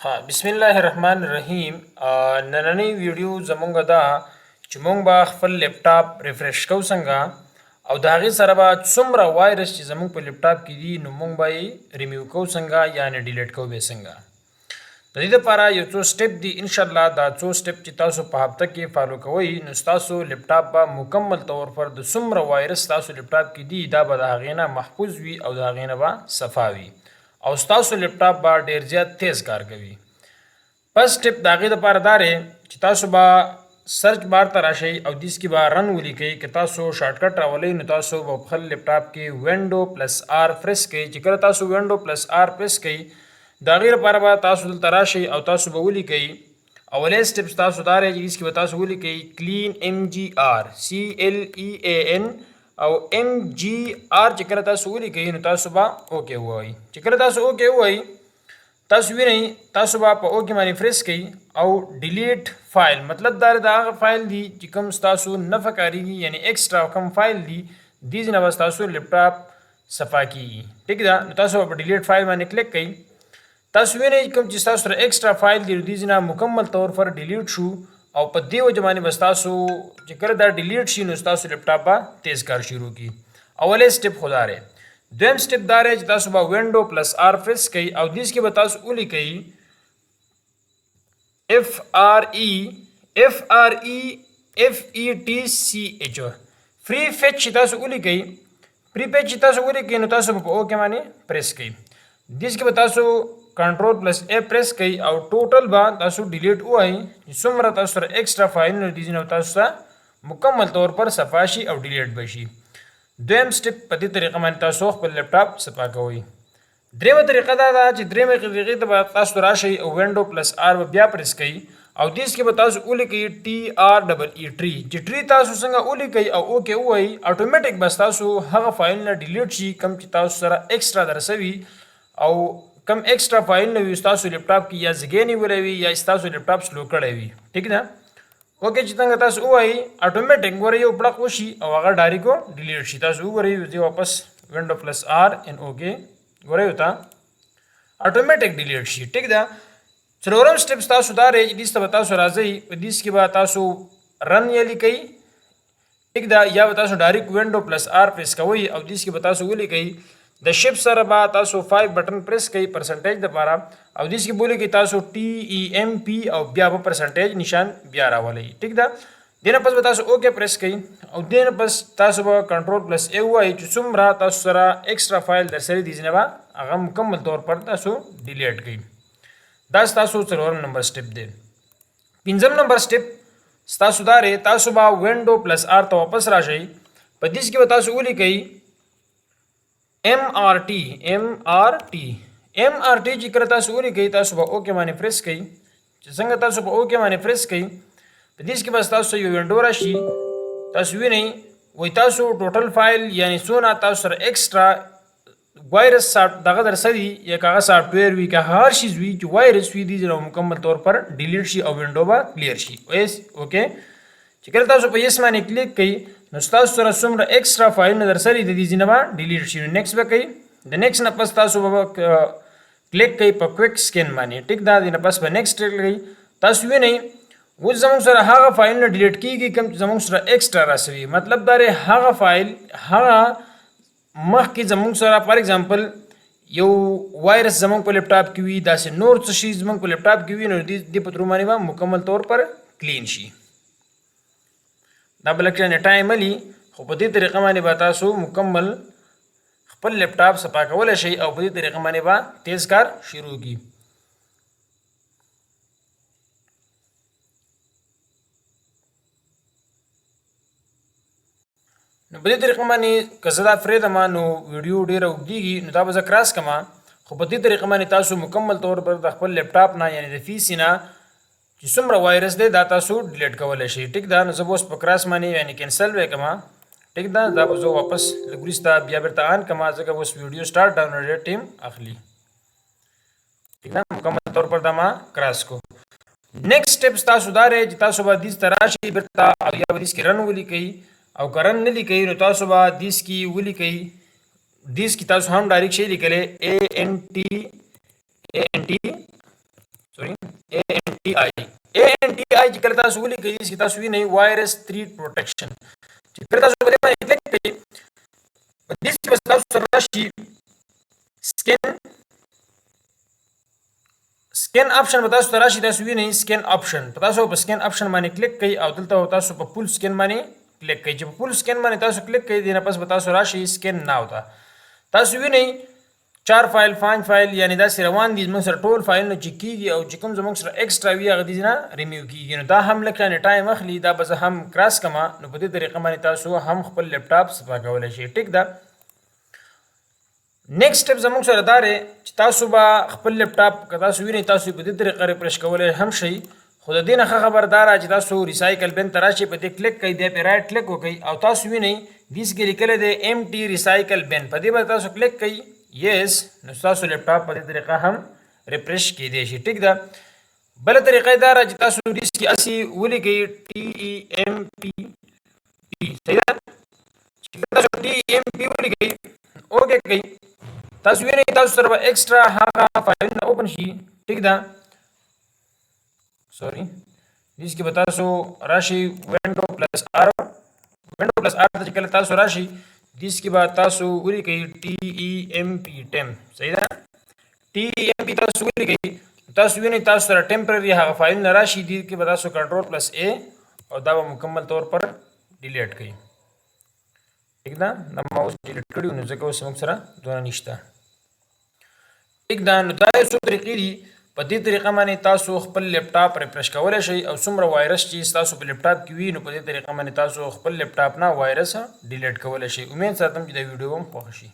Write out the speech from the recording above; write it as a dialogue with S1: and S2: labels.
S1: ها بسم الله الرحمن الرحیم. نننی ویډیو زمونږ دا چې مونږ به خپل لپټاپ ریفریش کوو څنګه او د هغې سره به څومره وایرس چې زمونږ په لپټاپ کې دي نو مونږ به یې ریموو کوو څنګه یعنې ډیلیټ کوو به څنګه. د دې لپاره یو څو سټپ دي انشاءالله. دا څو سټپ چې تاسو په هفته کې فالو کوئ نو ستاسو لپټاپ به مکمل طور پر د څومره وایرس ستاسو لپټاپ کې دي دا به د هغې نه محفوظ وي او د هغې نه به صفا وي او ستاسو لپټاپ به ډیر زیات تیز کار کوي. فرست سټپ د هغې دپاره دا دی چې تاسو به سرچ بار ته راشئ او دیس کې به رن ولیکئ. که تاسو شارټکټ راولئ نو تاسو به په خپل لپټاپ کې وینډو پلس آر پریس کوئ. چې کله تاسو وینډو پلس آر پریس کوئ د هغې لپاره به تاسو دلته راشئ او تاسو به ولیکئ. اولی سټپ ستاسو دا دی چې دیس کې به تاسو ولیکئ کلین MGR CLEAN او MGR. چې کله تاسو ولیکئ نو تاسو به اوکې ووایئ. چې کله تاسو اوکې ووایئ تاسو وینئ تاسو به په اوکې باندې پریس کوئ او ډیلیټ فایل مطلب دا د هغه فایل دی چې کوم ستاسو نه فکارېږي یعنی ایکسټرا کوم فایل دی دې نه به ستاسو لپټاپ صفا کیږي. ټیک ده نو تاسو په ډیلیټ فایل باندې کلیک کوئ. تاسو وینئ کوم چې ستاسو سره ایکسټرا فایل دی دې نه مکمل طور پر ډیلیټ شو او په دې وجه باندې به ستاسو چې کله دا ډیلیټ شي نو ستاسو لپټاپ به تیز کار شروع کړي. اولی سټپ خو دا دی. دویم سټپ دا دی چې تاسو به وینډو پلس آر پریس کوئ او دیس کې به تاسو ولیکئ FREFETCH فری فیچ چې تاسو ولیکئ. فری فیچ چې تاسو ولیکئ نو تاسو به په اوکې باندې پریس کوئ. دیس کې به تاسو کنټرول پلس A پریس کوئ او ټوټل به تاسو ډیلیټ ووایئ چې څومره تاسو سره ایکسټرا فایلونه دي نو تاسو ته مکمل طور پر صفا شي او ډیلیټ به شي. دویم سټپ په دې طریقه باندې تاسو خپل لپټاپ صفا کوئ. دریمه طریقه دا ده چې دریمه طریقې ته به تاسو راشئ او وینډو پلس آر به بیا پریس کوئ او دیس کې به تاسو ولیکئ TREE ټری. چې ټری تاسو څنګه ولیکئ او اوکې ووایئ اټومیټک به ستاسو هغه فایلونه ډیلیټ شي کوم چې تاسو سره ایکسټرا درسوي او کم ایکسټرا فایلونه وي ستاسو لپټاپ کې یا ځګې نیولی وي یا ستاسو لپټاپ سلو کړی وي. ټیک ده اوکې چې څنګه تاسو ووایئ اټومیټک ګورئ یو پړق وشي او هغه ډایرکټ ډیلیټ شي. تاسو وګورئ زه واپس وینډو پلس آر ان اوکې ګورئ ورته اټومیټک ډیلیټ شي. ټیک ده څلورم سټپ ستاسو دا دی چې دیس ته به تاسو راځئ په دیس کې به تاسو رن یې لیکئ. ټیک ده یا به تاسو ډایرکټ وینډو پلس آر پریس کوئ او دیس کې به تاسو ولیکئ د شپ سره به تاسو 5 بټن پریس کوئ پرسنټیج دپاره او دیس کې بولیکئ تاسو TEMP او بیا به پرسنټیج نشان بیا راولئ. ټیک ده دې نه پس به تاسو اوکې پریس کوئ او دې نه پس تاسو به کنټرول پلس A ووایئ چې څومره تاسو سره ایکسټرا فایل درسري دي نه به هغه مکمل طور پر تاسو ډیلیټ کړئ. دا ستاسو څلورم نمبر سټپ دی. پنځم نمبر سټپ ستاسو دا دی تاسو به وینډو پلس آر ته واپس راشئ. په دیس کې به تاسو ولیکئ MRT چې کله تاسو ولیکئ تاسو به اوکې باندې پریس کوئ. چې څنګه تاسو په اوکې باندې پریس کوئ په دیس کې به ستاسو یو وینډو راشي. تاسو وینئ وایي تاسو ټوټل فایل یعنی څونه تاسو سره ایکسټرا وایرس دغه درسدي یا هغه سافټویر وي که هر شیز وي چې وایرس وي دي مکمل طور پر ډیلیټ شي او وینډو به کلیر شي. اوکې چې کله تاسو په یس باندې کلیک کوئ نو ستاسو سره څومره ایکسټرا فایلونه درسري د دې ځینې به ډیلیټ شي. نو نیکسټ به کوئ. د نیکسټ نه پس تاسو به کلیک کوئ په کویک سکین باندې. ټیک ده دې نه پس به نیکسټ کوئ. تاسو وینئ اوس زموږ سره هغه فایلونه ډیلیټ کیږي کوم چې زموږ سره ایکسټرا راسوي. مطلب دا دی هغه فایل هغه مخکې زموږ سره فار ایگزامپل یو وایرس زموږ په لپټاپ کې وي داسې نور څه شي زموږ په لپټاپ کې وي نو دې په ترو باندې به مکمل طور پر کلین شي. دا به لږ ټایم لي خو په دې طریقه باندې به تاسو مکمل خپل لپټاپ صفا کولی شئ او په دې طریقه باندې به تیز کار شروع کړي. نو په دې طریقه باندې که زه دا پرېږدم نو ویډیو ډېره اوږدېږي نو دا به زه کراس کړم خو په دې طریقه باندې تاسو مکمل طور پر د خپل لپټاپ نه یعنې د PC نه چې څومره وایرس دی دا تاسو ډیلیټ کولی شئ. ټیک ده نو زه به اوس په کراس باندې یعنې کینسل به یې کړم. ټیک ده دا به زه واپس لږ وروسته بیا بېرته آن کړم ځکه اوس ویډیو سټارټ ډاونلوډ ټیم اخلي. ټیک ده مکمل طور پر دا ما کراس کو. نیکسټ سټپ ستاسو دا دی چې تاسو به دیس ته راشئ بېرته او یا به دیس کې رن ولیکئ او که رن نه لیکئ نو تاسو به دیس کې ولیکئ. دیس کې تاسو هم ډایرکټ شی لیکلی ANT ANTI چې کله تاسو ولیکئ چې تاسو وینئ وایرس 3 پروټیکشن چې کله تاسو په دې باندې کلیک کړئ په دې کې به تاسو سره راشي سکین آپشن به تاسو ته راشي. تاسو وینئ سکین آپشن په تاسو په سکین آپشن باندې کلیک کړئ او دلته تاسو په فول سکین باندې کلیک کړئ چې په فول سکین باندې تاسو کلیک کړئ دې نه پس به تاسو راشي سکین ناو ته. تاسو وینئ 4 فایل 5 فایل یعنی دا سره روان دي موږ سره ټول فایلونه چې کیږي او چې کوم زموږ سره ایکسترا وی هغه دي نه ریموو کیږي. نو دا هم لکه نه ټایم اخلي دا به هم کراس کما نو په دې طریقه باندې تاسو هم خپل لپټاپ صفا کولای شئ. ټیک ده. نیکسٹ سټپ زموږ سره دا دی چې تاسو به خپل لپټاپ که تاسو وینئ تاسو په دې طریقه ریفرش کولی هم شئ. خو د دې نه ښه خبردار چې تاسو ریسایکل بن ته راشئ په دې کلیک کوئ بیا پې رایټ کلیک وکئ او تاسو وینئ دیس کې لیکلی دی MT ریسایکل بن په دې باندې تاسو کلیک کوئ یس نو تاسو لپټاپ په دې طریقه هم ریفرش کیدی شي. ټیک ده. بله طریقه دا ده چې تاسو دیس کې اسې ولیکئ TEMP صحیح ده چې تاسو TEMP ولیکئ اوکې کوئ تاسو وینئ تاسو سره به ایکسټرا هغه فایلونه اوپن شي. ټیک ده. سوري دیس کې به تاسو راشي وینډو پلس آر ته چې کله تاسو راشي دیس کې به تاسو ولیکئ TEMP صحیح ده TEMP تاسو ولیکئ تاسو وینئ تاسو سره ټمپرري هغه فایلونه راشي دي کې به تاسو کنټرول پلس A او دا به مکمل طور پر ډیلیټ کړئ. ٹھیک ده. دا ما اوس ډیلیټ کړي نو ځکه اوس موږ سره دونه نشته. ٹھیک ده. نو دا یو څو طریقې دي په دې طریقه باندې تاسو خپل لپټاپ ریفرش کولی شئ او څومره وایرس چې تاسو په لپټاپ کې وي نو په دې طریقه باندې تاسو خپل لپټاپ نه وایرس ډیلیټ کولی شئ. امید ساتم چې دا ویډیو هم خوښ شي.